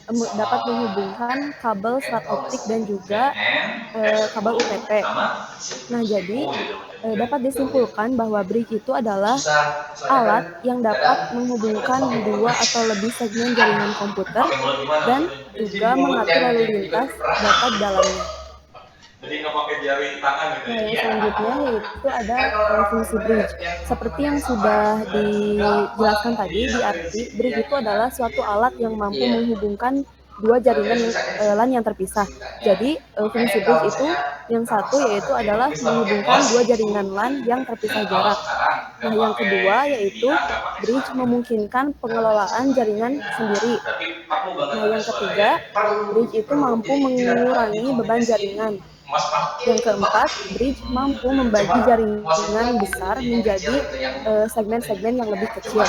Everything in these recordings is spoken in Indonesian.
dapat menghubungkan kabel serat optik dan juga kabel UTP. Nah, jadi dapat disimpulkan bahwa bridge itu adalah alat yang dapat menghubungkan dua atau lebih segmen jaringan komputer dan juga mengatur lalu lintas data di dalamnya. Jadi nggak pakai jari tangan gitu Nah, ya? yang Iya. selanjutnya yaitu ada Kan kalau orang fungsi berhubungan bridge. yang Seperti temennya yang sama, sudah dijelaskan gampang. tadi Iya, di arti, prinsip bridge itu keyakinan. adalah suatu alat yang mampu Iya. menghubungkan dua jaringan Yang yang susahnya di situ LAN yang terpisah. ceritanya. Jadi, Makanya fungsi kalau bridge itu misalnya yang satu terpaksa yaitu pakai adalah bisa pakai menghubungkan bos dua itu. jaringan LAN yang terpisah Kalau jarak. sekarang nggak Nah, yang pakai kedua NVIDIA, yaitu nggak pakai bridge SmartNIC. memungkinkan Nggak bisa pengelolaan pakai. jaringan sendiri. Tapi perlu banget Nah, ada yang suara ya. ketiga, bridge itu mampu Jadi tidak mengurangi beban dikombinasiin jaringan. mas pakai Yang keempat, bridge mampu membagi cuman maksudnya jaringan gitu besar jadi yang kecil menjadi gitu yang segmen-segmen yang lebih cuman kecil.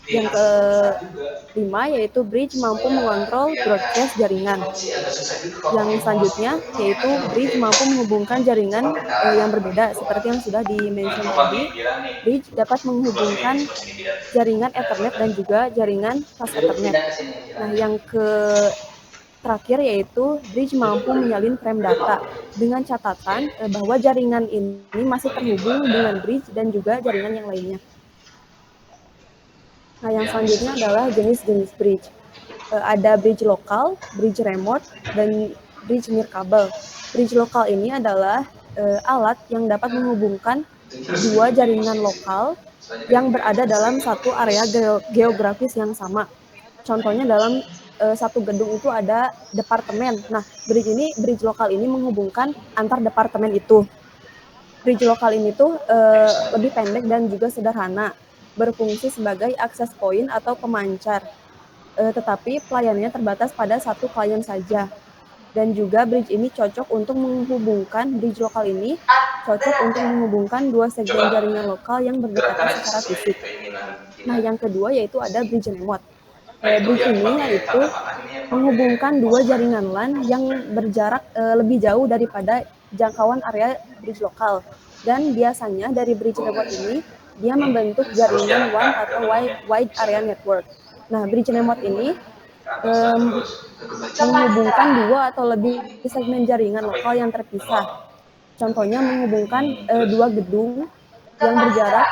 Yang dikasih besar juga kelima yaitu bridge mampu supaya mengontrol kelihatan broadcast jaringan. cuman sih agak susah juga kalau pakai Yang mouse gitu selanjutnya emang yaitu enaknya bridge pakai mampu menghubungkan coba jaringan kendalanya yang apa berbeda gitu seperti yang sudah nah, di-mention coba tadi. giliran nih Bridge dapat sebelah sini menghubungkan sebelah sini biar jaringan dapat Ethernet dan juga jaringan fast Ethernet. pindah ke sini Nah, istilahnya yang terakhir yaitu bridge mampu menyalin frame data dengan catatan bahwa jaringan ini masih oh di situ terhubung ada dengan bridge dan juga apa ya jaringan yang lainnya. Nah, yang yang selanjutnya disebut adalah sebagai jenis-jenis bridge. Ada bridge lokal, bridge remote, dan bridge nirkabel. Bridge lokal ini adalah alat yang dapat menghubungkan terus dua bikin jaringan emosi lokal soalnya kan yang dia berada sering dalam satu area geografis yang sama. Contohnya dalam satu gedung itu ada departemen. Nah, bridge lokal ini menghubungkan antar departemen itu. Bridge lokal ini tuh lebih pendek dan juga sederhana, berfungsi sebagai akses point atau pemancar, tetapi pelayanannya terbatas pada satu klien saja. Dan juga bridge ini cocok untuk menghubungkan bridge lokal ini cocok untuk menghubungkan dua segmen coba jaringan lokal yang gerakkan berdekatan aja secara sesuai fisik. keinginan Nah, kita yang kedua yaitu ada bridge remote. nah itu Bridge yang ini pakai tanda yaitu panah ini yang pakai menghubungkan dua mousepad jaringan LAN yang berjarak lebih jauh daripada jangkauan area bridge lokal. Dan biasanya dari bridge oh nggak remote bisa ini dia membentuk harus jaringan diangkat WAN atau teleponnya wide bisa area nggak network. Nah, bridge remote ini ke atas dan um, terus ke menghubungkan dua atau lebih segmen jaringan apa lokal itu yang manual terpisah. Contohnya menghubungkan terus dua gedung yang berjarak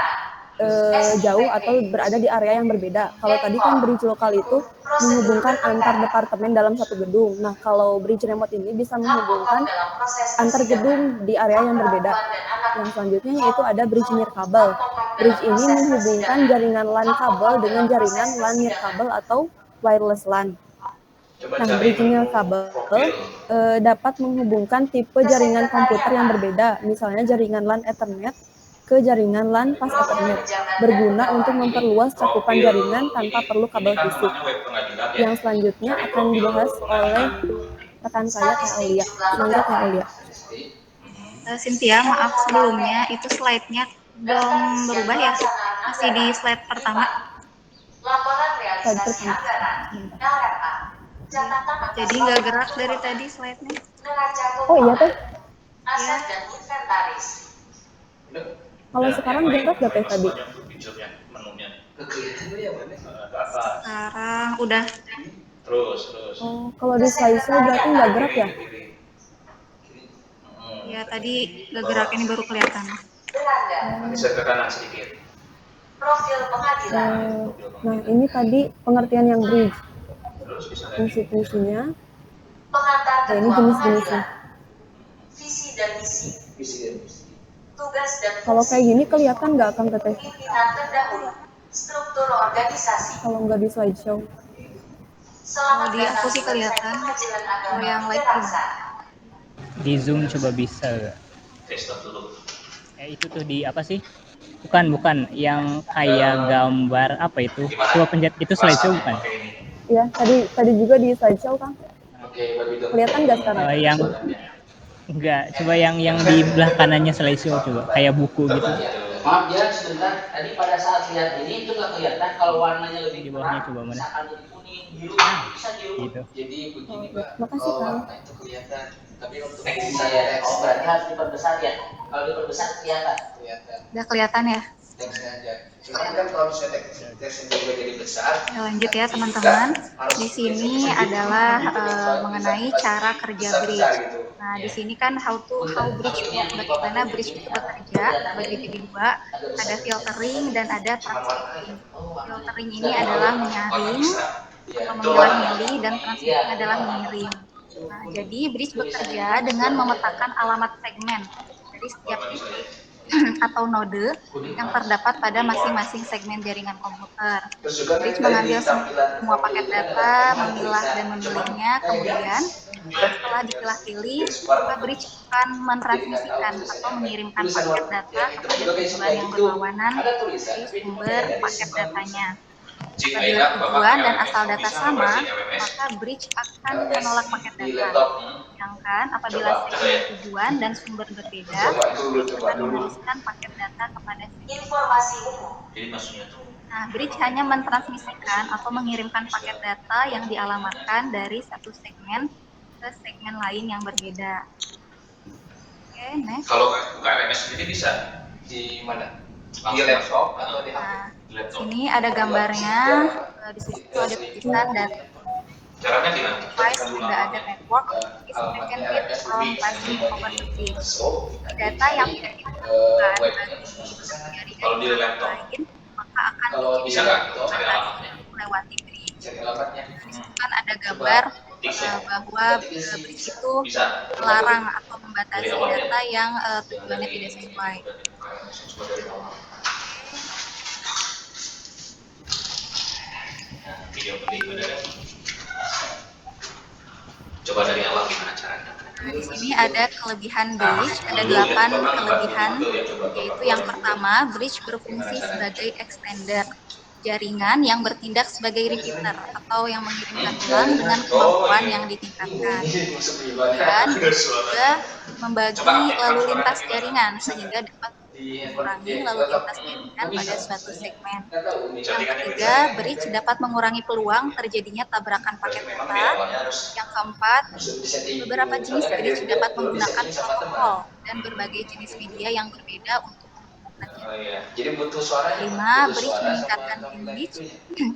jauh atau berada di area yang berbeda. Kalau tadi kan bridge lokal itu menghubungkan antar departemen dalam satu gedung. Nah, kalau bridge remote ini bisa menghubungkan antar gedung di area yang berbeda. Yang selanjutnya yaitu ada bridge nirkabel. Bridge ini menghubungkan jaringan LAN kabel dengan jaringan LAN nirkabel atau wireless LAN. coba Nah, cari bridge menu nirkabel profil dapat menghubungkan tipe jaringan komputer yang berbeda, misalnya jaringan LAN Ethernet ke jaringan LAN fast Ethernet, berguna untuk memperluas cakupan profil jaringan tanpa perlu ini kabel kan fisik. namanya web pengadilan ya Yang selanjutnya cari akan profil dibahas oleh pengadilan rekan saya Teh Aulia. Mangga Teh Aulia. Cynthia, maaf sebelumnya itu slide-nya belum berubah ya, masih di slide pertama. Laporan Slide realisasi pertama. anggaran. Sebentar. LRA. Catatan atas Jadi nggak gerak dari tadi slide-nya. neraca Oh iya Teh, aset dan inventaris. kalau sekarang gerak gak Teh tadi? menunya Sekarang udah. terus Oh, kalau di slideshow berarti nggak gerak ya? Ya tadi nggak gerak, ini baru kelihatan. Belanda. bisa ke kanan sedikit Profil pengadilan. Nah, ini tadi pengertian yang bridge. terus bisa lagi Fungsi-fungsinya, Pengantar ini ketua jenis-jenisnya. pengadilan. Visi dan misi. Tugas dan fungsi. Kalau kayak gini kelihatan nggak Kang Teteh? Pimpinan terdahulu. Struktur organisasi. Kalau nggak di slideshow. Selamat Di aku sih kelihatan. Pengadilan Agama Kalau yang lain Jakarta. Di Zoom coba bisa gak? stop dulu Itu tuh di apa sih? Bukan yang kayak gambar apa itu? Coba pencet itu slideshow bukan? Ya, tadi juga di slideshow Kang. Kelihatan nggak sekarang? Yang enggak, coba yang di belah kanannya slideshow coba kayak buku gitu. Maaf ya sebentar, tadi pada saat lihat ini itu nggak kelihatan kalau warnanya lebih Di bawahnya terang, coba mana? misalkan jadi kuning, biru, bisa biru. Gitu. Jadi begini Pak, Makasih Kang. warna itu kelihatan. Tapi untuk saya berarti harus diperbesar ya. Kalau diperbesar kelihatan. udah kelihatan ya. yang sengaja. Cuman kan kalau misalnya teksnya juga jadi besar. Lanjut ya teman-teman. Di sini adalah mengenai cara kerja bridge. Nah, di sini kan how bridge work, bagaimana bridge itu bekerja, terbagi jadi dua, ada filtering dan ada transmitting. Filtering ini adalah menyaring atau memilah-milih dan transmitting adalah mengirim. Nah, jadi bridge bekerja dengan memetakan alamat segmen dari setiap titik atau node yang terdapat pada masing-masing segmen jaringan komputer. Bridge mengambil semua paket data, memilah dan memilihnya, kemudian setelah dipilah-pilih, maka bridge akan mentransmisikan atau mengirimkan paket data kepada tujuan yang berlawanan dari sumber paket datanya. Apabila tujuan dan asal data sama, maka bridge akan menolak paket data. Sedangkan apabila segmen tujuan dan sumber berbeda, bridge akan meneruskan paket data kepada segmen. Informasi umum. Jadi maksudnya tuh Nah, bridge hanya mentransmisikan atau mengirimkan paket data yang dialamatkan dari satu segmen ke segmen lain yang berbeda. Oke, next. kalau KRMS sendiri bisa Di mana? Di langsung laptop atau di HP? Nah, di laptop. sini ada gambarnya, di situ ada tulisan dan Caranya gimana? device tidak ada network is prevented from passing over the bridge. Data yang tidak dibutuhkan bagi Kalau di jaringan laptop lain, maka akan bisa nggak cari dibatasi alamatnya? melewati bridge. Cari alamatnya. Di situ kan ada gambar bahwa bridge itu melarang atau membatasi data yang tujuannya tidak sesuai. Video penting bener. Coba dari awal gimana caranya? Nah, di sini ada kelebihan bridge, ada 8 kelebihan, yaitu yang pertama, bridge berfungsi sebagai extender, jaringan yang bertindak sebagai repeater atau yang mengirimkan ulang dengan kemampuan yang ditingkatkan. Kemudian bridge juga membagi lalu lintas jaringan sehingga dapat mengurangi lalu lintas jaringan pada suatu segmen. Yang ketiga, bridge dapat mengurangi peluang terjadinya tabrakan paket data. Yang keempat, beberapa jenis bridge dapat menggunakan protokol dan berbagai jenis media yang berbeda untuk menghubungkannya. Oh iya. Jadi butuh suaranya. Kelima, bridge meningkatkan bandwidth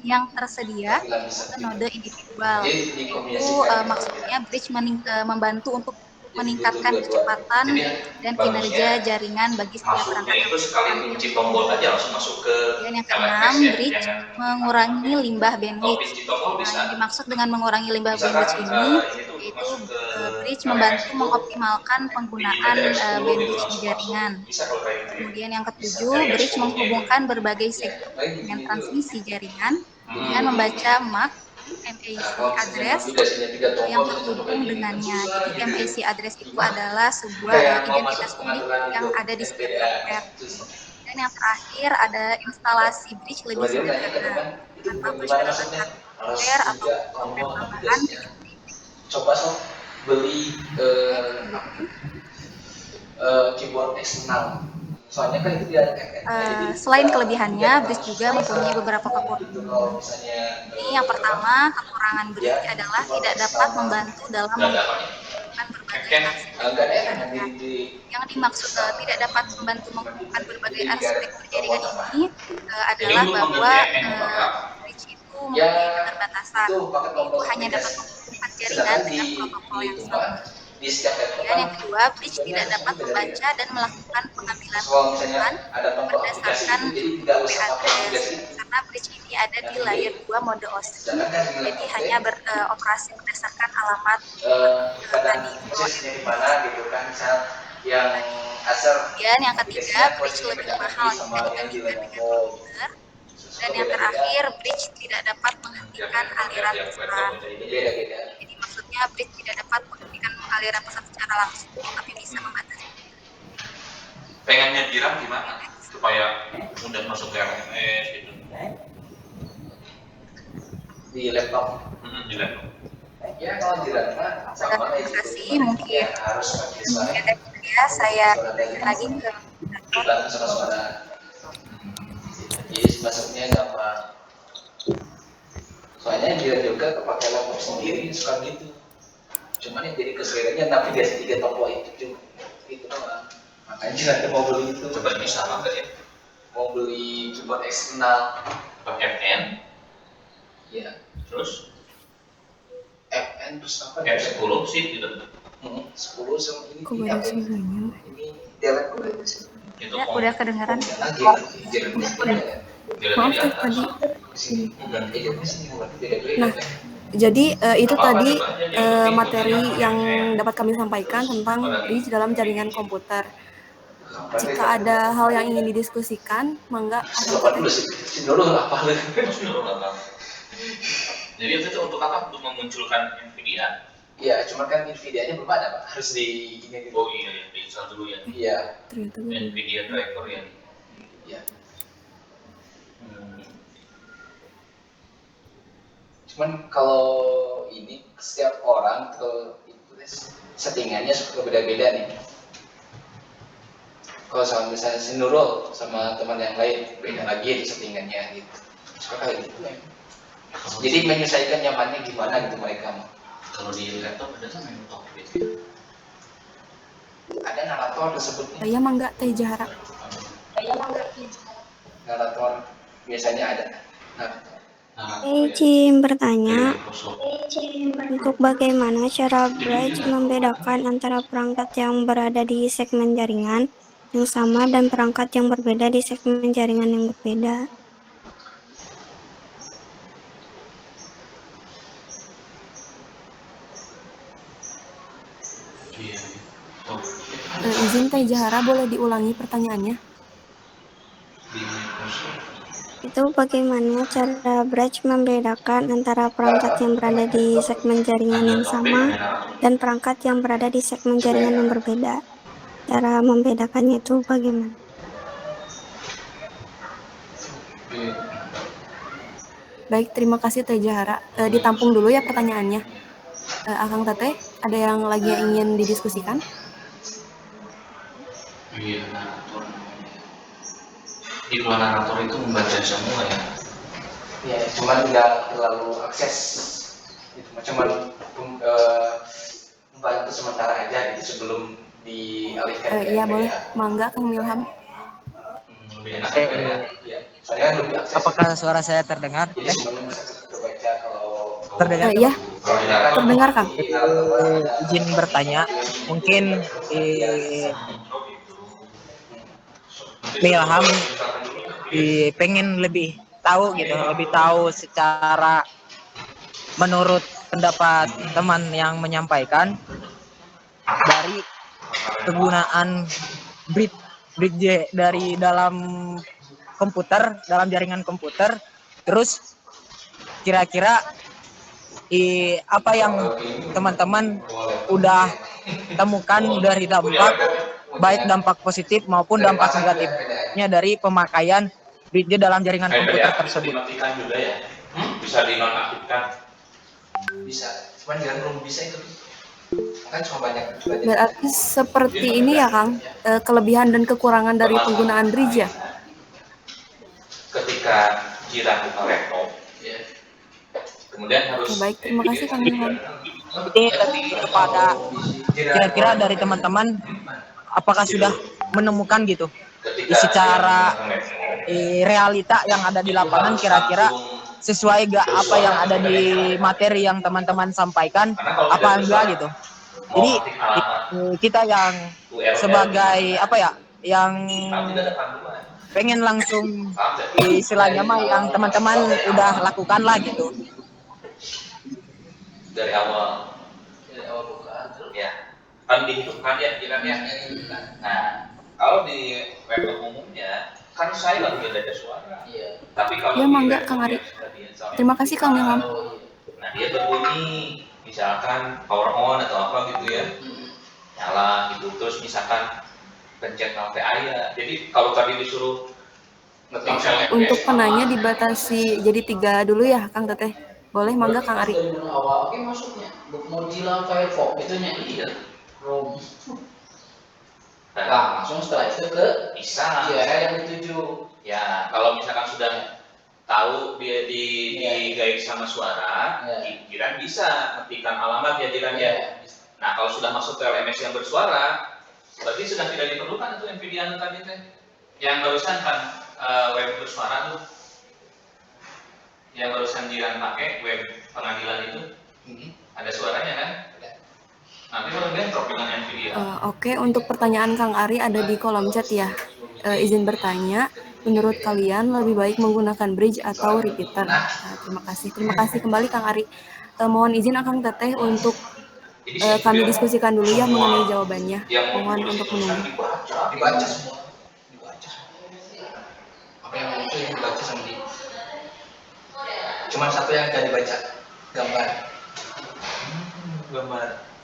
yang tersedia ke node individual. Itu maksudnya bridge membantu untuk meningkatkan kecepatan dan kinerja jaringan bagi setiap perangkat Masuknya itu sekali kunci tombol aja langsung masuk ke Kemudian yang keenam, bridge mengurangi limbah bandwidth. kunci tombol Nah, bisa. yang dimaksud dengan mengurangi limbah Misalkan bandwidth ini ini tuh yaitu masuk ke bridge KRMS membantu itu mengoptimalkan penggunaan X10 gitu bandwidth di langsung jaringan. masuk. Bisa kalau kayak gitu ya. Kemudian yang ketujuh, bridge menghubungkan berbagai segmen transmisi jaringan dengan membaca MAC address yang terhubung dengannya. Jadi MAC address itu adalah sebuah identitas unik yang ada di setiap hardware. Dan yang terakhir ada instalasi bridge lebih sederhana tanpa persyaratan hardware atau software tambahan kecuali Coba beli keyboard eksternal. Soalnya kan itu dia selain kelebihannya, bridge juga mempunyai beberapa kekurangan. Ini yang pertama, kekurangan bridge adalah tidak dapat membantu dalam menghubungkan berbagai arsitektur jaringan. Yang dimaksud tidak dapat membantu menghubungkan berbagai arsitektur jaringan ini adalah bahwa bridge itu mempunyai keterbatasan, yaitu hanya dapat menghubungkan jaringan dengan protokol yang sama. Kemudian yang kedua, bridge tidak dapat membaca dan melakukan pengambilan keputusan berdasarkan IP address karena bridge ini ada di layer 2 mode OSI, jadi hanya beroperasi berdasarkan alamat tadi flow gitu kan, misal yang Kemudian yang ketiga, bridge lebih mahal jika dibandingkan dengan komputer. Dan yang terakhir, bridge tidak dapat menghentikan aliran pesan. Jadi maksudnya bridge tidak dapat menghentikan aliran pesan secara langsung, tapi bisa membatasi. Pengennya diram gimana supaya mudah masuk ke RMS gitu? Di laptop. Di laptop. Ya kalau di laptop sama Terima kasih, mungkin ada ya saya lagi ke dibantu sama suara. Jadi masuknya gampang. Soalnya dia juga kepakai laptop sendiri suka gitu. Cuman yang jadi kesulitannya navigasi 3 tombol itu cuma itu doang. Makanya nanti mau beli itu. Coba bisa nggak ya? mau beli keyboard eksternal FN, ya terus FN terus apa F10 sih gitu. 10 sama ini Kok gak ada suaranya? ini Dell Itu Ya, udah kedengeran. lagi Maaf teh tadi. sini bukan aja sini bukan beda-beda. Nah, jadi itu tadi materi yang dapat kami sampaikan tentang bridge dalam jaringan komputer. Jika ada hal yang ingin didiskusikan, mangga apa dulu sih dulu apa lagi. Jadi itu untuk apa? Untuk memunculkan NVIDIA. Ya, cuma kan NVIDIA-nya belum ada, Pak. Harus di ini dulu. Oh iya, ya, diinstal dulu ya. Iya. Ternyata belum. NVIDIA driver ya. Iya. Cuman kalau ini setiap orang kalau itu settingannya suka beda-beda nih. Kalau sama misalnya si Nurul sama teman yang lain beda lagi itu settingannya gitu. Suka kayak gitu ya. Jadi menyesuaikan nyamannya gimana gitu mereka mau. Kalau di laptop ada tuh menu cockpit gitu. Ada narator disebutnya. Saya mangga Teh Jahara. Narator biasanya ada narator. Izin bertanya, untuk bagaimana cara Bridge membedakan antara perangkat yang berada di segmen jaringan yang sama dan perangkat yang berbeda di segmen jaringan yang berbeda? Izin Teh Jahara, boleh diulangi pertanyaannya? Itu bagaimana cara Bridge membedakan antara perangkat yang berada di segmen jaringan yang sama dan perangkat yang berada di segmen jaringan yang berbeda. Cara membedakannya itu bagaimana? Baik, terima kasih Teh Jahara. Ditampung dulu ya pertanyaannya. Akang Teteh, ada yang lagi yang ingin didiskusikan? Iya, narator. Di luar narator itu membaca semua ya. Ya, cuman nggak terlalu akses. Itu cuman membantu sementara aja gitu sebelum dialihkan. Iya boleh, mangga Kang Milham. Lebih enak ya. Ya, soalnya kan lebih akses. Apakah suara saya terdengar? Jadi semuanya bisa terbaca kalau Terdengar? Iya, terdengar Kang. Izin bertanya, mungkin Milham pengen lebih tahu gitu, lebih tahu secara menurut pendapat teman yang menyampaikan dari penggunaan bridge dari dalam komputer, dalam jaringan komputer, terus kira-kira apa yang teman-teman udah temukan dari dampak, baik dampak positif maupun dampak negatifnya dari pemakaian bridge dalam jaringan komputer tersebut. Dimatikan juga ya? Bisa dinonaktifkan? bisa, cuman jangan belum bisa itu. Kan cuma banyak. Berarti seperti ini ya Kang, kelebihan dan kekurangan dari penggunaan bridge ya? Ketika jiran buka laptop, ya. Kemudian harus. Baik, terima kasih Kang Milham. Jadi kepada kira-kira dari teman-teman, apakah sudah menemukan gitu secara realita yang ada di lapangan, kira-kira sesuai gak apa yang ada di materi yang teman-teman sampaikan, apa enggak gitu. Jadi kita yang sebagai apa ya, yang pengen langsung istilahnya mah yang teman-teman udah lakukan lah gitu. Dari awal buka, ya kan dihidupkan ya kiranya. Nah, kalau di laptop umumnya kan saya lagi ada suara. Iya. Tapi kalau Ya mangga Kang Ari. Terima kasih Kang Milham. Nah dia berbunyi, misalkan power on atau apa gitu ya, nyala gitu. Terus misalkan pencet VA ya. Jadi kalau tadi disuruh ngetik Untuk penanya dibatasi jadi 3 dulu ya Kang Teteh. Boleh mangga Kang Ari. Awal oke maksudnya Mozilla Firefox itunya iya Chrome. Nah, langsung setelah itu ke bisa URL yang dituju. Ya, kalau misalkan sudah tahu dia digait sama suara, jiran bisa ketikkan alamat ya jiran ya. Nah, kalau sudah masuk ke LMS yang bersuara, berarti sudah tidak diperlukan itu NVIDIA tadi teh. Yang barusan kan web bersuara tuh yang barusan Jiran pakai, web pengadilan itu ada suaranya kan? Nanti kalau bentrok dengan NVIDIA. Oke, untuk pertanyaan Kang Ari ada di kolom chat ya. Izin bertanya, menurut kalian lebih baik menggunakan bridge atau repeater? Nah, terima kasih kembali Kang Ari. Mohon izin Akang Teteh untuk kami diskusikan dulu ya mengenai jawabannya. Mohon untuk menunggu. Dibaca semua. Apa yang itu yang dibaca sama dia. Cuman satu yang gak dibaca, gambar.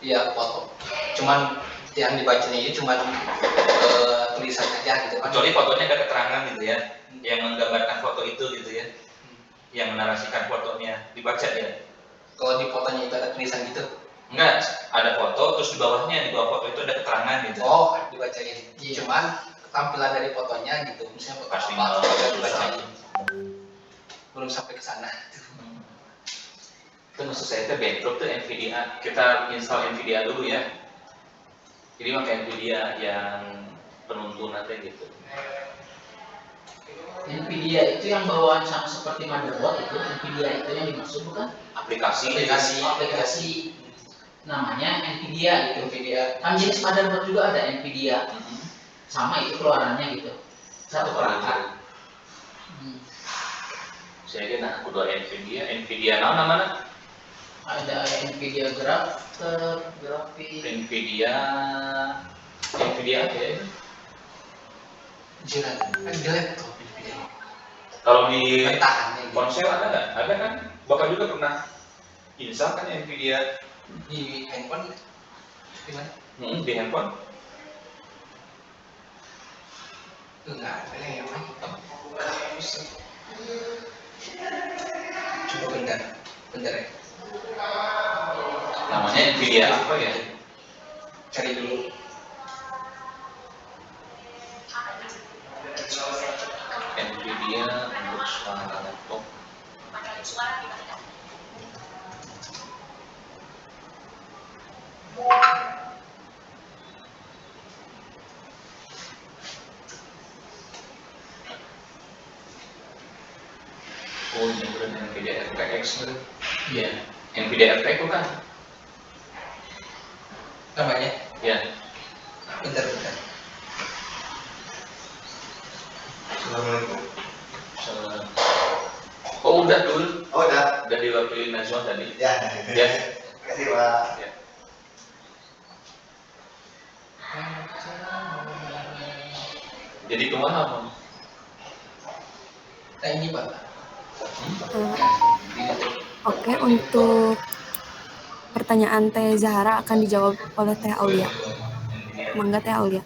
Iya, foto. Cuman yang dibacanya itu cuman tulisan aja gitu kan. Kecuali fotonya ada keterangan gitu ya, yang menggambarkan foto itu gitu ya, yang menarasikan fotonya dibaca ya. Kalau di fotonya itu ada tulisan gitu? Enggak, ada foto terus di bawah foto itu ada keterangan gitu. Oh, dibacain. Cuman tampilan dari fotonya gitu, misalnya foto pasti apa, dibacain. Belum sampai ke sana. Itu maksud saya itu bentrok tuh NVIDIA. Kita install NVIDIA dulu ya. Jadi pakai NVIDIA yang penuntun nanti gitu. NVIDIA itu yang bawaan sama seperti motherboard itu, NVIDIA itu yang dimaksud bukan? Aplikasi. Namanya NVIDIA gitu. Kan jenis motherboard juga ada NVIDIA. Sama itu keluarannya gitu. Satu perangkat. Saya kira aku dua NVIDIA mana? Ada NVIDIA grafik. NVIDIA apa ya? Jiran, kan jelek tuh. Kalau di ponsel ada nggak? Ada kan? Bahkan juga pernah install kan NVIDIA di handphone. Di mana? Di handphone. Enggak ada yang mantap. Coba bentar ya. Namanya NVIDIA apa ya? Cari dulu. NVIDIA untuk suara laptop. Oh, ini bukan NVIDIA RTX. Iya, NVIDIA RTX bukan? Namanya? Ya. Bentar. Assalamualaikum. Oh, udah dulu. Oh, udah. Udah diwakili Najwa tadi. Ya. Ya. Terima kasih, Pak. Ya. Jadi kemana, Bang? Nah, ini, Pak. Oke, untuk pertanyaan Teh Zahara akan dijawab oleh Teh Aulia. Mangga Teh Aulia.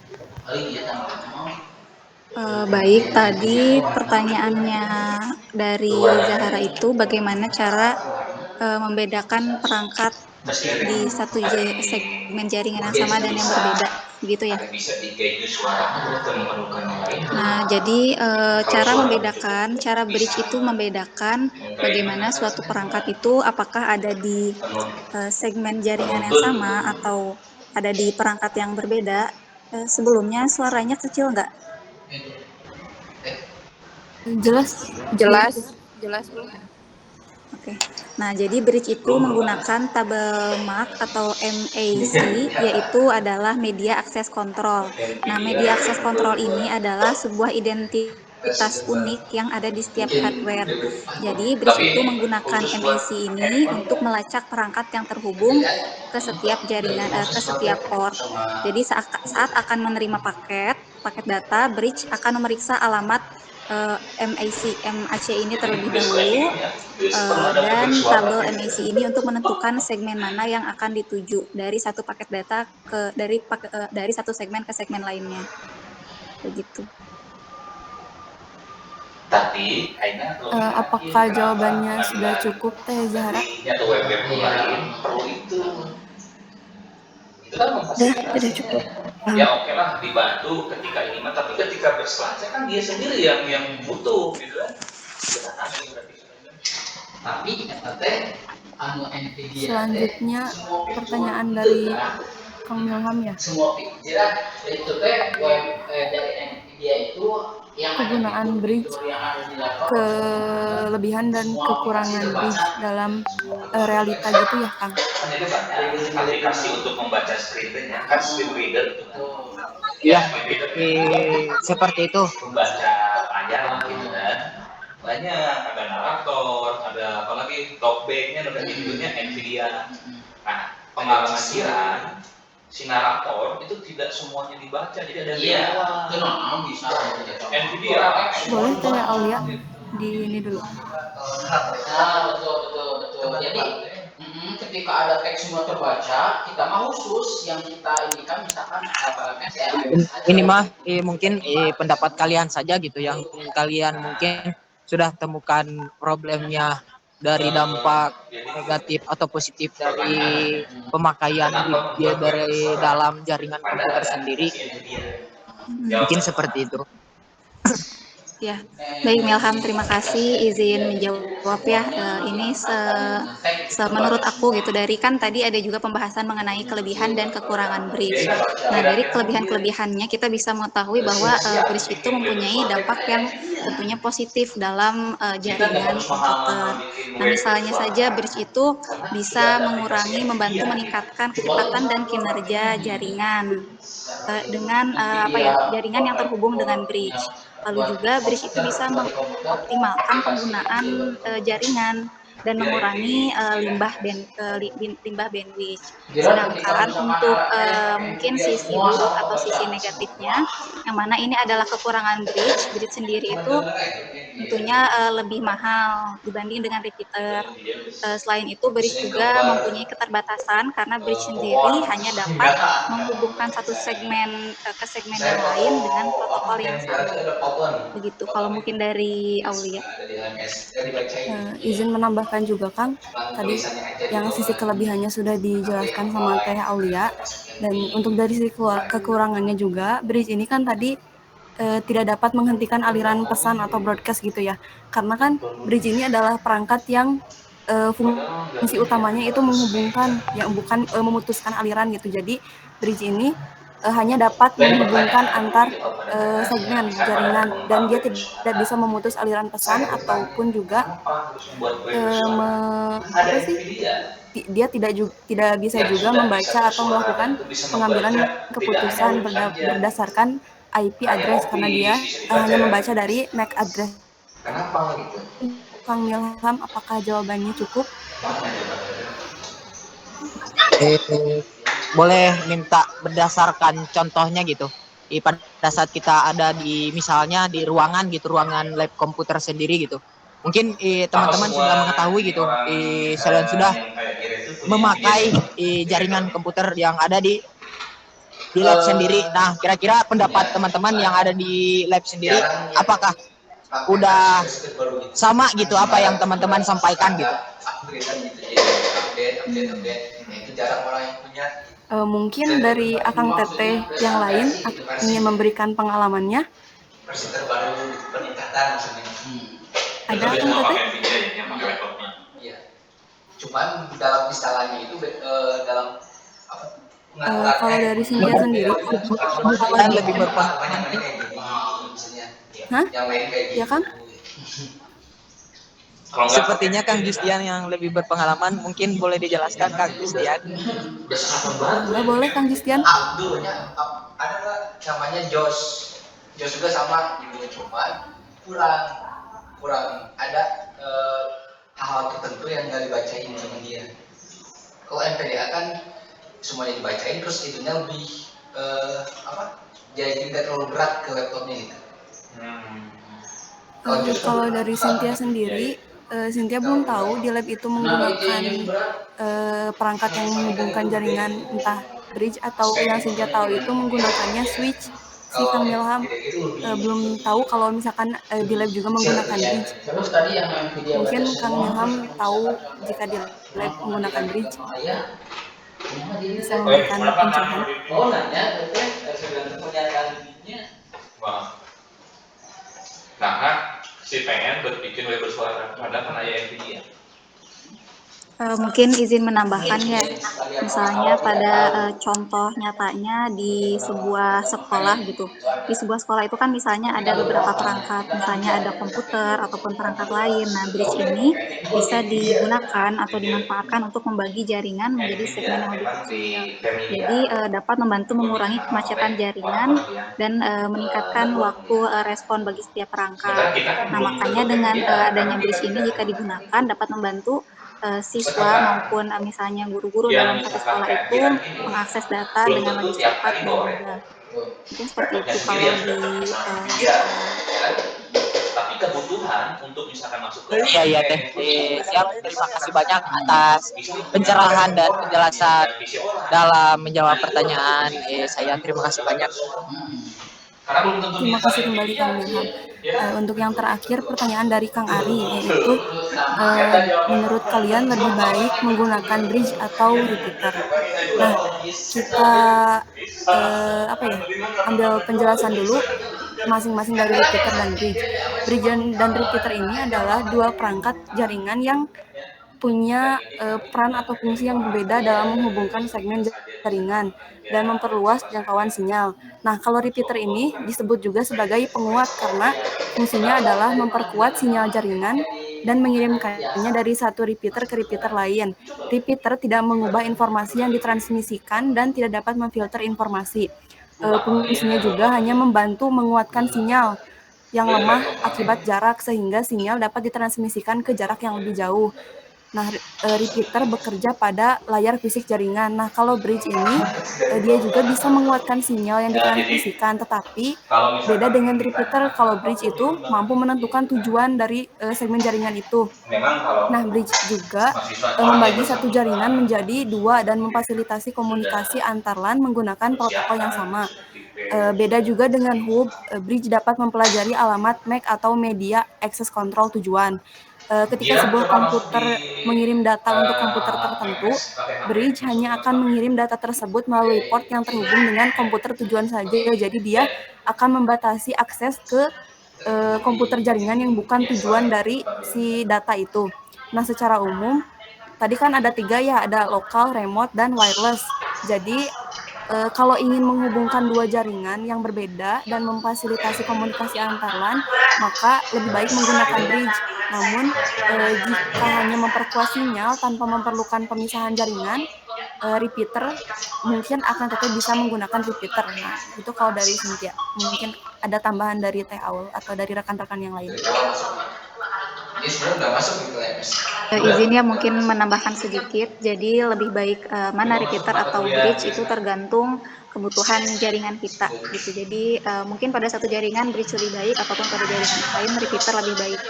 Baik, tadi pertanyaannya dari Zahara itu bagaimana cara membedakan perangkat di satu segmen jaringan yang sama dan yang berbeda, gitu ya. Nah, jadi cara bridge itu membedakan bagaimana suatu perangkat itu apakah ada di segmen jaringan yang sama atau ada di perangkat yang berbeda. Sebelumnya suaranya kecil nggak? Jelas. Oke. Nah, jadi bridge itu menggunakan tabel MAC atau MAC, yaitu adalah media akses kontrol. Nah, media akses kontrol ini adalah sebuah identitas unik yang ada di setiap hardware. Jadi, bridge itu menggunakan MAC ini untuk melacak perangkat yang terhubung ke setiap jaringan, ke setiap port. Jadi, saat akan menerima paket data, bridge akan memeriksa alamat MAC ini terlebih dahulu dan tabel MAC ini untuk menentukan segmen mana yang akan dituju dari satu paket data dari satu segmen ke segmen lainnya. Begitu. Apakah jawabannya sudah cukup, Teh Zahara? Sudah cukup. Ya oke lah, dibantu ketika ini, tapi ketika berselancar kan dia sendiri yang butuh gitu kan. Tapi NVIDIA selanjutnya pertanyaan dari Kang Milham ya. Semua pikiran itu web dari NVIDIA itu kegunaan bridge, kelebihan dan kekurangan bridge dalam realita gitu ya Kang. Kan itu banyak aplikasi untuk membaca screen ya, kan screen reader itu kan. Iya, Screen reader seperti itu. membaca layar lah gitu kan. Banyak, ada narator, ada apalagi talkbacknya, ada videonya Nvidia. Nah, pengalaman Jiran, si narator itu tidak semuanya dibaca, jadi ada Kenapa bisa? Nvidia. Boleh tanya Aulia di ini dulu. Betul. Jadi ketika ada teks semua terbaca, kita mah khusus yang kita indikan misalkan Ini mah mungkin pendapat kalian saja gitu yang kalian mungkin sudah temukan problemnya dari dampak negatif atau positif dari pemakaian bridge dari dalam jaringan komputer sendiri. Mungkin seperti itu. Ya, baik Milham, terima kasih izin menjawab ya. Ini menurut aku gitu, dari kan tadi ada juga pembahasan mengenai kelebihan dan kekurangan bridge. Nah, dari kelebihan-kelebihannya kita bisa mengetahui bahwa bridge itu mempunyai dampak yang tentunya positif dalam jaringan komputer. Nah, misalnya saja bridge itu bisa membantu meningkatkan kecepatan dan kinerja jaringan dengan jaringan yang terhubung dengan bridge. Lalu juga bridge itu bisa mengoptimalkan penggunaan jaringan dan mengurangi limbah bandwidth. Sedangkan untuk mungkin sisi buruk atau sisi negatifnya, yang mana ini adalah kekurangan bridge. Bridge sendiri itu tentunya lebih mahal dibanding dengan repeater. Selain itu, bridge juga mempunyai keterbatasan karena bridge sendiri hanya dapat menghubungkan satu segmen ke segmen yang lain dengan protokol yang sama. Begitu. Kalau mungkin dari Aulia. Izin menambahkan juga Kang, tadi yang sisi kelebihannya sudah dijelaskan sama Teh Aulia, dan untuk dari sisi kekurangannya juga, bridge ini kan tadi tidak dapat menghentikan aliran pesan atau broadcast gitu ya, karena kan bridge ini adalah perangkat yang fungsi utamanya itu menghubungkan, yang bukan memutuskan aliran gitu. Jadi bridge ini hanya dapat menghubungkan antar segmen jaringan, dan dia tidak bisa memutus aliran pesan ataupun juga dia tidak bisa juga membaca atau melakukan pengambilan keputusan berdasarkan IP address, karena dia hanya membaca dari MAC address. Kenapa gitu? Kang Milham, apakah jawabannya cukup? Boleh minta berdasarkan contohnya gitu. Pada saat kita ada di misalnya di ruangan gitu, ruangan lab komputer sendiri gitu. Mungkin teman-teman sudah mengetahui gitu, kalian sudah memakai jaringan komputer yang ada di lab sendiri. Nah, kira-kira pendapat teman-teman yang ada di lab sendiri, apakah udah sama gitu apa yang teman-teman sampaikan gitu? Mungkin dari Akang Teteh yang lain ingin memberikan pengalamannya. Ada Akang Teteh? Cuman dalam istilahnya itu dalam kalau dari Cynthia sendiri, lebih berpengalaman. Hah? Ya kan? Sepertinya Kang Justian yang lebih berpengalaman, mungkin boleh dijelaskan Kang Justian. Boleh Kang Justian. Dulunya ada namanya Jos juga sama gitu, cuman kurang ada hal-hal tertentu yang nggak dibacain sama dia. Kalau NVDA kan semuanya dibacain, terus itunya lebih jadi tidak terlalu berat ke laptopnya gitu. Kalau dari Cynthia sendiri, Cynthia belum tahu di lab itu menggunakan perangkat yang menghubungkan jaringan, entah bridge atau yang Cynthia tahu itu menggunakannya switch. Si Kang Milham belum tahu kalau misalkan di lab juga menggunakan bridge. Mungkin Kang Milham tahu jika di lab menggunakan bridge. Bisa memberikan pencerahan. Nah, si pengen bikin web bersuara, padahal kan ada Nvidia. Mungkin izin menambahkan ya, misalnya pada contoh nyatanya di sebuah sekolah gitu. Di sebuah sekolah itu kan misalnya ada beberapa perangkat, misalnya ada komputer ataupun perangkat lain. Nah, bridge ini bisa digunakan atau dimanfaatkan untuk membagi jaringan menjadi segmen yang lebih kecil. Jadi dapat membantu mengurangi kemacetan jaringan dan meningkatkan waktu respon bagi setiap perangkat. Nah, makanya dengan adanya bridge ini jika digunakan dapat membantu siswa maupun misalnya guru-guru dalam satu sekolah itu mengakses data dengan lebih cepat dan mudah. Mungkin seperti itu kalau di sekolah. Tapi kebutuhan untuk misalkan masuk ke Iya Teh. Siap, terima kasih banyak atas pencerahan dan penjelasan dalam menjawab pertanyaan. Saya terima kasih banyak. karena belum tentu Terima kasih kembali Kang Wilham. Untuk yang terakhir pertanyaan dari Kang Ari, yaitu menurut kalian lebih baik menggunakan bridge atau repeater? Nah, kita ambil penjelasan dulu masing-masing dari repeater dan bridge. Bridge dan repeater ini adalah dua perangkat jaringan yang punya peran atau fungsi yang berbeda dalam menghubungkan segmen jaringan dan memperluas jangkauan sinyal. Nah, kalau repeater ini disebut juga sebagai penguat karena fungsinya adalah memperkuat sinyal jaringan dan mengirimkannya dari satu repeater ke repeater lain. Repeater tidak mengubah informasi yang ditransmisikan dan tidak dapat memfilter informasi. Fungsinya juga hanya membantu menguatkan sinyal yang lemah akibat jarak sehingga sinyal dapat ditransmisikan ke jarak yang lebih jauh. Nah, repeater bekerja pada layar fisik jaringan. Nah, kalau bridge ini dia juga bisa menguatkan sinyal yang ditransmisikan, tetapi beda dengan repeater. Kalau bridge itu mampu menentukan tujuan dari segmen jaringan itu. Nah, bridge juga membagi satu jaringan menjadi dua dan memfasilitasi komunikasi antar LAN menggunakan protokol yang sama. Beda juga dengan hub, bridge dapat mempelajari alamat MAC atau media access control tujuan. Ketika sebuah komputer mengirim data untuk komputer tertentu, bridge hanya akan mengirim data tersebut melalui port yang terhubung dengan komputer tujuan saja. Jadi dia akan membatasi akses ke komputer jaringan yang bukan tujuan dari si data itu. Nah, secara umum, tadi kan ada 3 ya, ada lokal, remote, dan wireless. Jadi, kalau ingin menghubungkan dua jaringan yang berbeda dan memfasilitasi komunikasi antar LAN, maka lebih baik menggunakan bridge. Namun, jika hanya memperkuat sinyal tanpa memerlukan pemisahan jaringan, repeater mungkin akan tetap bisa menggunakan repeater. Nah, itu kalau dari Cynthia. Mungkin ada tambahan dari Teh Aul atau dari rekan-rekan yang lain. Ini sebenarnya udah masuk gitu ya, Mas. Izin ya mungkin menambahkan sedikit. Jadi lebih baik mana repeater atau bridge itu tergantung kebutuhan jaringan kita gitu. Jadi mungkin pada satu jaringan bridge lebih baik ataupun pada jaringan lain repeater lebih baik.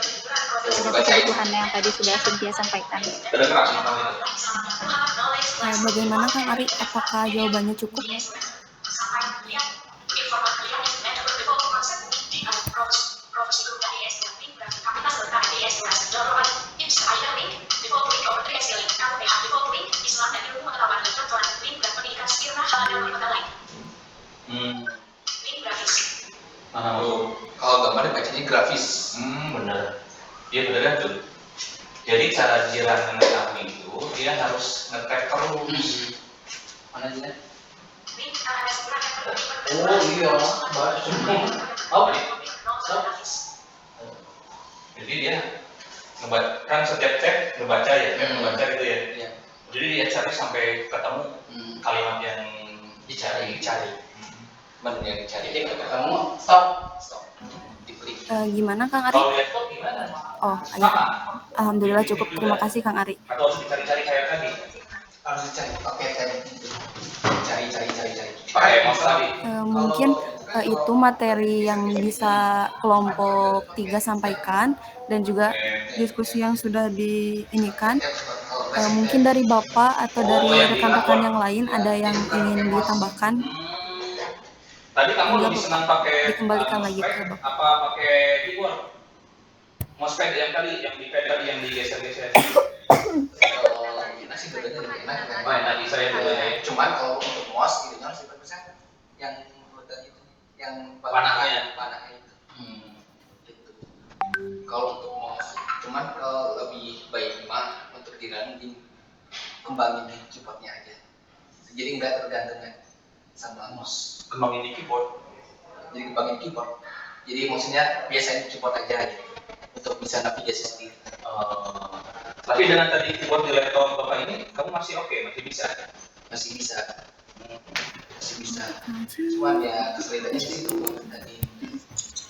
Tergantung kebutuhan yang tadi sudah Cynthia sampaikan. Bagaimana Kang Ari? Apakah jawabannya cukup? Kalau gambarnya bacanya grafis. Bener. Dia beneran tuh. Jadi cara Jiran mengetahui itu dia harus ngetek terus. Mana Jiran? Oh iya, Oh, jadi dia kan setiap cek ngebaca ya, ngebaca gitu ya. Iya. Jadi dia cari sampai ketemu kalimat yang dicari. Mana yang dicari? Jadi ketemu stop. Diklik. Gimana Kang Ari? Kalau laptop gimana? Oh, ya. Alhamdulillah cukup. Terima kasih Kang Ari. Atau harus dicari-cari kayak tadi? Harus dicari pakai tab. Cari. Pakai mouse tadi. Mungkin itu materi yang bisa kelompok 3 sampaikan dan juga diskusi yang sudah diinikan. Mungkin dari Bapak atau dari rekan-rekan yang lain ada yang ingin ditambahkan? Tadi kamu lebih senang pakai dikembalikan lagi ke Bapak. apa pakai keyboard? Mousepad yang tadi, yang di pad tadi yang digeser-geser. Kalau ini sih bedanya lebih enak kan. Oh, tadi saya dulu ya. Cuman kalau untuk mouse gitu harus diperiksa yang roda itu, yang Panahnya itu. Gitu. Kalau untuk mouse, cuman lebih baik mah untuk dirunning kembangin di keyboardnya aja. Jadi nggak tergantung sama mouse. Kembangin di keyboard. Jadi kembangin keyboard. Jadi maksudnya biasanya keyboard aja gitu, untuk bisa navigasi sendiri. Tapi dengan tadi keyboard di laptop Bapak ini, kamu masih oke, masih bisa? Masih bisa. Masih bisa. Cuman ya kesulitannya di situ tadi.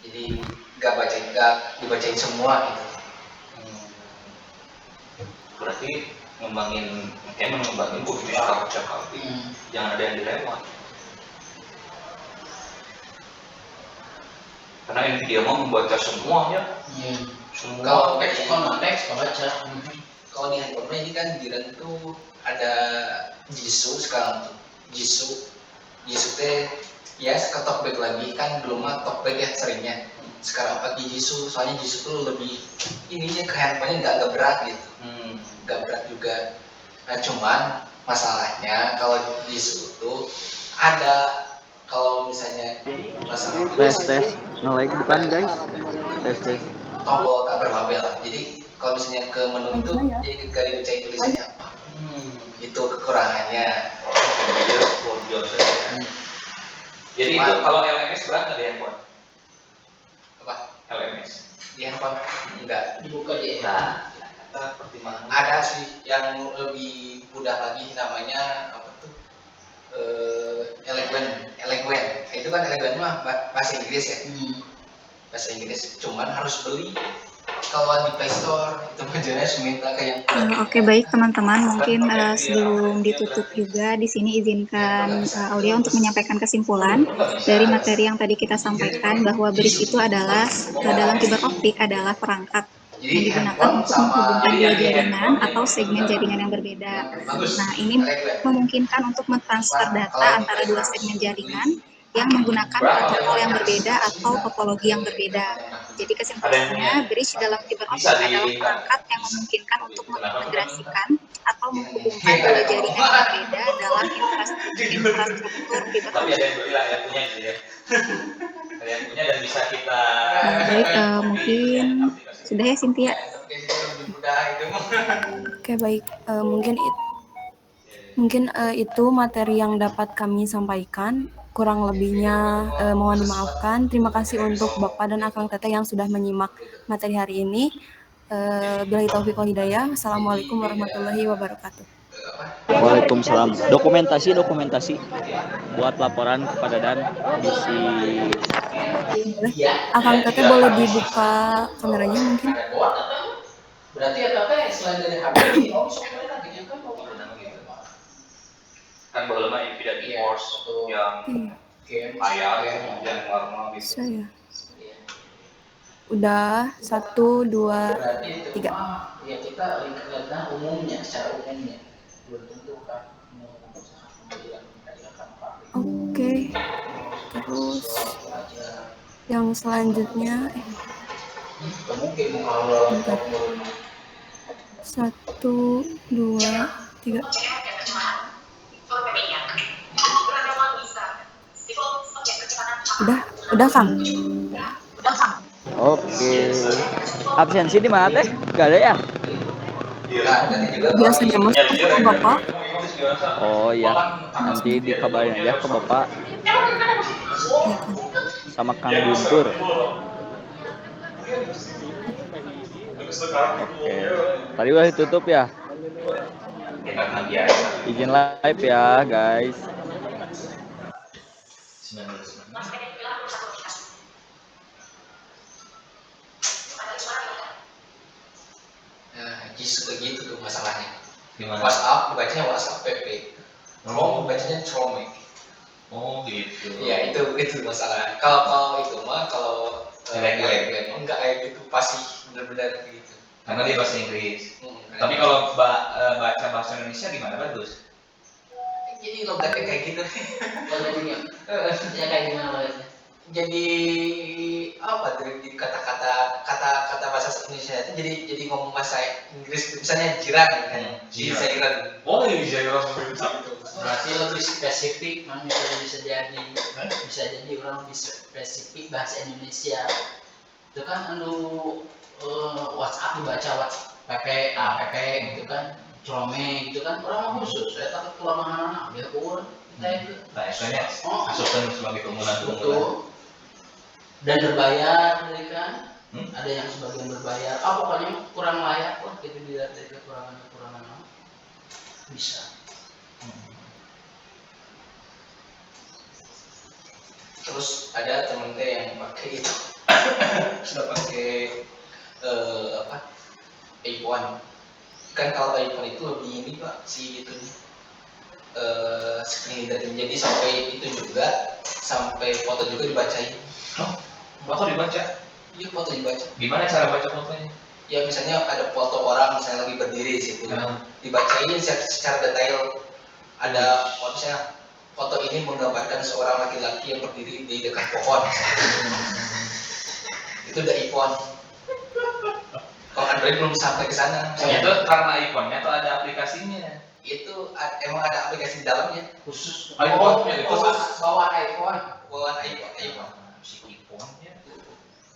Jadi nggak dibacain semua gitu. Berarti ngembangin buku cakap, jangan ada yang dilewat. Karena Nvidia mau membaca semuanya. Kalau teks baca. Kalau di handphone ini kan Jiran tuh ada Jisoo sekarang tuh. Jisoo teh ya ke talkback lagi kan, belum mah talkback ya seringnya. Sekarang pakai Jisoo, soalnya Jisoo tuh lebih ininya ke handphonenya nggak berat gitu. Nggak berat juga. Nah cuman masalahnya kalau Jisoo tuh ada, kalau misalnya masalah tes nge-like bukan guys, tes tombol tak berlabel. Jadi kalau misalnya ke menu itu jadi nggak dibacain tulisannya apa. Itu kekurangannya. Jadi itu kalau LMS berat nggak di handphone? Apa? LMS Di handphone enggak Dibuka dia. Nah, pertimbangan ada sih yang lebih mudah lagi, namanya apa tuh? Elegant. Itu kan Elegant mah bahasa Inggris ya. Bahasa Inggris, cuman harus beli. Kalau di Play Store itu jelas minta ke yang Oke, baik teman-teman, mungkin sebelum ditutup juga di sini izinkan Aulia untuk menyampaikan kesimpulan dari materi yang tadi kita sampaikan, bahwa bridge itu adalah dalam fiber optik adalah perangkat yang digunakan untuk menghubungkan dua jaringan atau segmen jaringan yang berbeda. Nah, ini memungkinkan untuk mentransfer data antara dua segmen jaringan yang menggunakan protokol yang berbeda atau topologi yang berbeda. Jadi kesimpulannya, bridge dalam fiber optik adalah perangkat yang memungkinkan untuk mengintegrasikan atau menghubungkan dua jaringan yang berbeda dalam infrastruktur fiber tapi optik. ada yang beli lah, yang punya gitu ya. Ada yang punya dan bisa kita Baik, mungkin sudah ya Cynthia. Oke, baik. Mungkin itu materi yang dapat kami sampaikan. Kurang lebihnya mohon dimaafkan. Terima kasih untuk Bapak dan Akang Teteh yang sudah menyimak materi hari ini. Billahi taufiq wal hidayah. Assalamualaikum warahmatullahi wabarakatuh. Waalaikumsalam. Dokumentasi buat laporan kepada Dan misi. Akang Teteh boleh dibuka kameranya mungkin? Berarti apa selain dari HP ini kan bahwa lama tidak di course yang ayah yang warna gitu. Saya. Udah 1, 2, 3. Ya kita lihatnya umumnya, secara umumnya belum tentu kan Oke. Terus yang selanjutnya bentar. 1, 2, 3. Udah Kang. Oke. Absensi di mana teh? Gak ada ya? Biasanya masuk ke Bapak. Oh iya, nanti dikabarin aja ke Bapak sama Kang Guntur. Oke. Tadi udah ditutup ya? Izin live ya guys. Jisoo gitu tuh masalahnya. Gimana? WhatsApp bacanya WhatsApp PP, Chrome bacanya Chrome. Oh gitu. Ya itu masalah. Kalau itu mah kalau enggak kayak gitu pasti benar-benar gitu. Karena dia bahasa Inggris. Tapi kalau baca bahasa Indonesia gimana, bagus? Jadi logatnya kayak gitu. Ya kayak gimana logatnya? Jadi apa dari kata bahasa Indonesia itu jadi ngomong bahasa Inggris, misalnya jiran kan. Jiran. Oh iya, jiran gitu. Berarti lebih spesifik, bisa jadi orang lebih spesifik bahasa Indonesia. Itu kan WhatsApp dibaca WhatsApp PP gitu kan. Trome gitu kan orang mah khusus saya takut kelamahan anak dia keluar kita itu biasanya masukkan sebagai betul pengumuman dan berbayar dari kan ada yang sebagian berbayar pokoknya kurang layak lah gitu dilihat dari kekurangan bisa terus ada temen teh yang pakai itu sudah pakai iPhone kan kalau iPhone itu lebih ini pak si itu screen reader jadi sampai itu juga sampai foto juga dibacain. Foto dibaca? Iya foto dibaca. Gimana cara baca fotonya? Ya misalnya ada foto orang misalnya lagi berdiri di situ, dibacain secara detail. Ada misalnya foto ini menggambarkan seorang laki-laki yang berdiri di dekat pohon. Itu udah iPhone. Kalau Android belum sampai ke sana. Itu karena iPhone-nya atau ada aplikasinya? Itu emang ada aplikasi di dalamnya khusus. iPhone-nya bawaan iPhone. Si iPhone-nya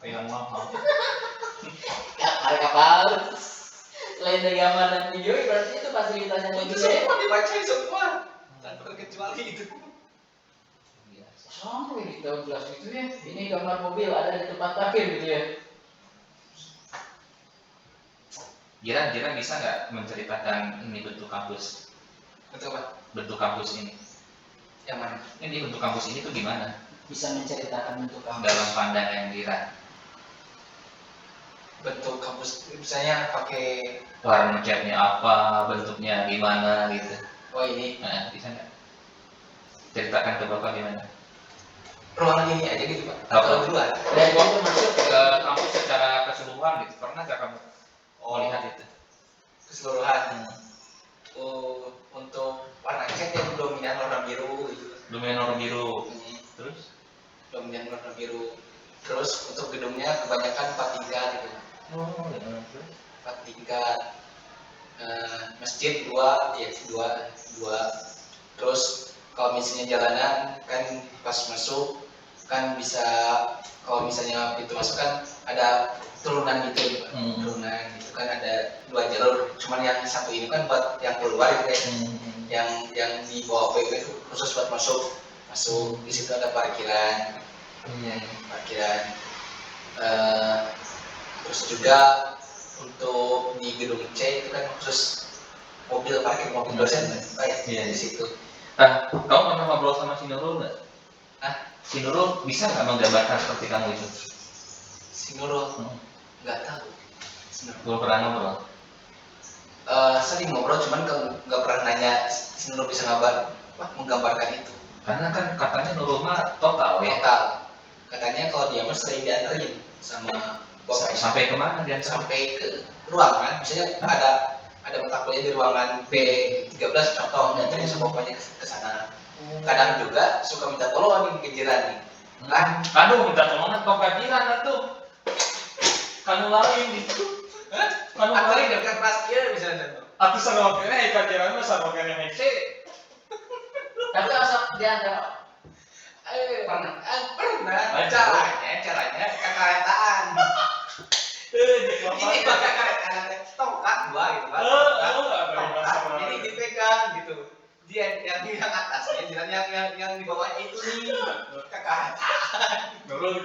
yang mahal. Ya, ada kapal. Selain dari gambar dan video, berarti itu fasilitasnya itu semua dibacain semua tanpa terkecuali itu. Sampai di tahun jelas gitu ya. Ini gambar mobil ada di tempat parkir gitu ya. Jiran bisa nggak menceritakan ini bentuk kampus? Bentuk apa? Bentuk kampus ini. Yang mana? Ini bentuk kampus ini tuh gimana? Bisa menceritakan bentuk kampus. Dalam pandangan Jiran. Bentuk kampus misalnya pakai warna catnya apa, bentuknya gimana gitu. Oh ini. Nah, bisa nggak? Ceritakan ke Bapak gimana? Ruangan ini aja gitu Pak? Atau di luar? Dan waktu masuk ke kampus secara keseluruhan gitu, pernah nggak kamu melihat itu? Keseluruhan. Untuk warna cat yang dominan warna biru gitu. Dominan warna biru. Terus? Dominan warna biru. Terus untuk gedungnya kebanyakan 4 tingkat gitu. Oh, ya. 4 tingkat. Masjid 2, ya 2. Terus kalau misalnya jalanan kan pas masuk kan bisa kalau misalnya pintu masuk kan ada turunan gitu, turunan itu kan ada 2 jalur. Cuman yang satu ini kan buat yang keluar gitu ya. Yang di bawah itu khusus buat masuk. Di situ ada parkiran. Parkiran. Terus juga untuk di gedung C itu kan khusus parkir mobil dosen di situ. Kamu pernah ngobrol sama si Nurul nggak? Si Nurul bisa nggak menggambarkan seperti kamu itu? Si Nurul nggak tahu. Belum pernah ngobrol. Sering ngobrol, cuman nggak pernah nanya si Nurul bisa menggambarkan itu. Karena kan katanya Nurul mah total ya. Total. Katanya kalau dia mah sering dianterin sama bos. Sampai kemana dia? Sampai ke ruangan. Misalnya ada mata kuliah di ruangan B13 contoh, dianterin sama bapaknya ke sana. Kadang juga suka minta tolong ke jiran nih. Aduh, minta tolongan kau kajiran tuh. Kanu lain gitu. Kanu lain dekat kelas dia misalnya. Aku sama kene kajiran mah sama kene hece. Tapi asal dia ada pernah. Caranya kekaretaan. Ini pakai karetaan tongkat gua gitu kan. Ini dipegang gitu. Dia yang atasnya, jalan yang di bawahnya itu nih kekaretaan. Nurul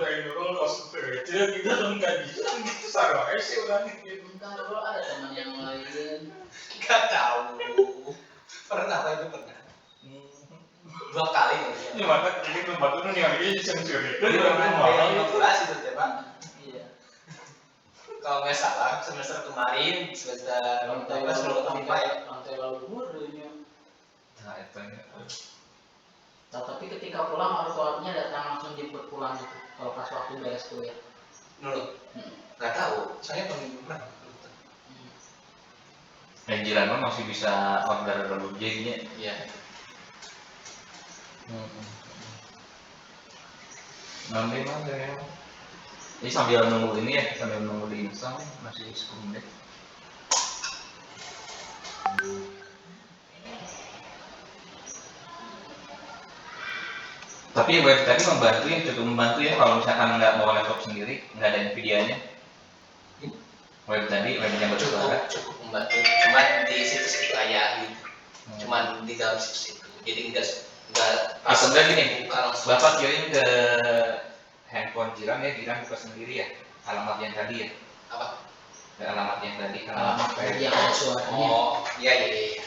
langsung kerja kita dong kajian gitu sarwa sih udah gitu. Entah Nurul ada teman yang lain. Gak tahu. Pernah. 2 kali ini maka ini tempat itu nih lagi curi itu kelas itu teman. Iya. Kalau nggak salah semester kemarin semester lantai luhur dulunya. Nah itu. Tapi ketika pulang orang tuanya datang langsung jemput pulang itu kalau pas waktu beres kuliah. Dulu. Nggak tahu. Saya pernah. Jiran mah masih bisa order rujeknya. Iya. Nanti mah ya. Ini sambil nunggu ini ya, sambil nunggu di Instagram masih 10 menit. Tapi web tadi cukup membantu ya kalau misalkan nggak bawa laptop sendiri, nggak ada Nvidia-nya. Web tadi webnya bersuara cukup membantu. Cuman di situs itu aja gitu. Cuman di dalam situs itu. Jadi enggak sebenarnya gini, bukan langsung. Bapak join ke handphone Gilang ya, Gilang buka sendiri ya alamat yang tadi ya. Apa? Alamat yang tadi alamat yang ada suaranya. Oh, iya.